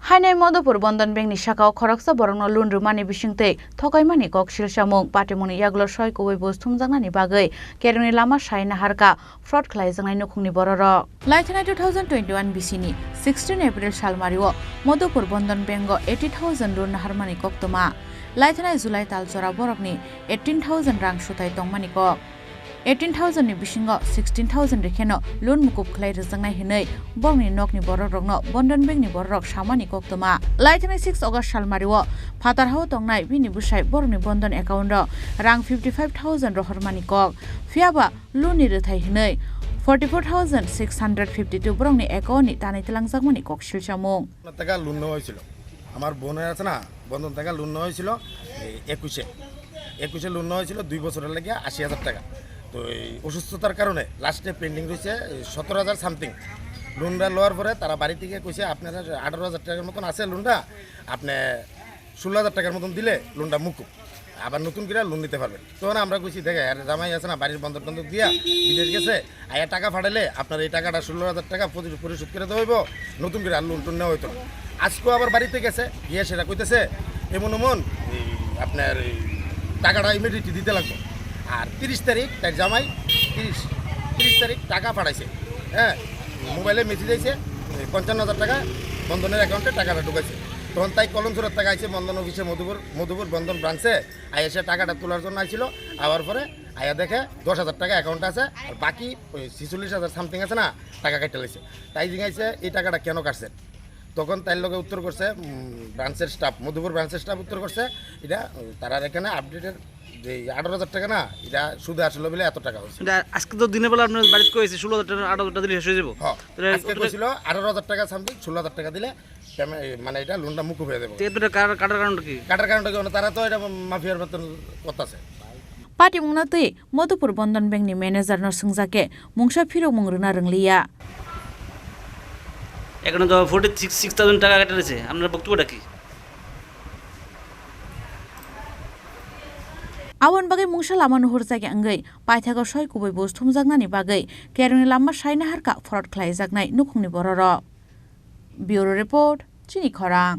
Hainohai Madhupur Bandhan Bankni Sakao Khoroksa Borokno loan Rwmani BisingtwiThokaimani Koksilsamung Patimoni Yaglo Soikoi Bus Thumjangnani Bagui Khorangni lama Hainoharka fraud khlaijangnai nukhungni bororo Laithana 2021 BC 16 April salmario Madhupur Bandhan Bank 80,000 loan harmani koktoma Laithana July talchora borokni 18,000 rang sutai tongmani kok 18,000 ni bisingo 16,000 rekheno loan mukub khlai rejangnai hinai bongni nokni bororokno Bandhan Bankni bororok samani koktoma Laithana 6 August salmario phatarhao tongnai bini busai borokni Bandhan account ro rang 55,000 ro harmani kok fiaba loan ni rethai hinai 44,652 borokni account ni tanai telangjakmani Koksilsamung টাকা loan নেওয়া হয়েছিল আমার বোনের আছে না বন্ধন টাকা loan নেওয়া হয়েছিল 21 লোন নেওয়া হয়েছিল 2 বছরের লাগে 80,000 টাকা তো এই অসুস্থতার কারণে লাস্টে পেন্ডিং রয়েছে 17,000 সামথিং লোনটা লওয়ার পরে তারা বাড়ি থেকে কইছে আপনারা 18,000 টাকার মতন আছে লোনটা আপনি 16,000 টাকার মতন দিলে লোনটা মুকুব আবার নতুন করে লোন নিতে পারবেন তখন আমরা কইছি দেখে আর জামাই আছে না বাড়ির বন্ধন বন্ধক দিয়া বিদেশ গেছে আয়া টাকা ফাটাইলে আপনার এই টাকাটা 16,000 টাকা পরিশোধ করে দেওয়া হইব নতুন করে আর লোন টোন নেওয়া হইতো আজকেও আবার বাড়িতে গেছে গিয়ে সেটা কইতেছে এমন আপনার টাকাটা ইমিডিয়েটলি দিতে লাগবে আর 30 তারিখ তার জামাই 30 তারিখ টাকা পাঠাইছে হ্যাঁ মোবাইলে মেসেজ আইছে 55,000 টাকা বন্ধনের অ্যাকাউন্টে টাকাটা ঢুকাইছে তখন তাই কলমসুরের টাকা আইছে বন্ধন অফিসে মধুপুর বন্ধন ব্রাঞ্চে আইসে টাকাটা তোলার জন্য আইছিল আবার পরে আয়া দেখে 10,000 টাকা অ্যাকাউন্টে আছে আর বাকি 46,000 সামথিং আছে না টাকা কেটে লাইছে তাই জিজ্ঞাসে এই টাকাটা কেন কাটছে তখন তার লোকে উত্তর করছে ব্রাঞ্চের স্টাফ মধুপুর ব্রাঞ্চের স্টাফ উত্তর করছে এটা তারা এখানে আপডেটের যে 18,000 টাকা না এটা সুদে আসলে বলে এত টাকা হয়েছে আজকে তো দিনের বেলা আপনার বাড়িতে কইছে 16,000 টাকা 18,000 টাকা দিলে শেষ হয়ে যাবো আজকে কইছিল 18,000 টাকা সামথিং 16,000 টাকা দিলে মানে এটা লোনটা মুকুব হয়ে যাবে এতটা কাটার কারণটা কি তারা তো এটা মাফিয়ার মতন করতেছে Pati mungnatui Madhupur Bandhan Bankni manager no sungjake mungsa phirok mungruna rungliya এখন তো 46,000 টাকা কাটা রয়েছে আপনার বক্তব্যটা কি Awan bagai mungsa lama nuhur jage angai paithago soikuboi bus thumjagnani bagai Khorangni lama Hainoharka fraud khlaijaknai nukhungni bororo Bureau report Chini Khorang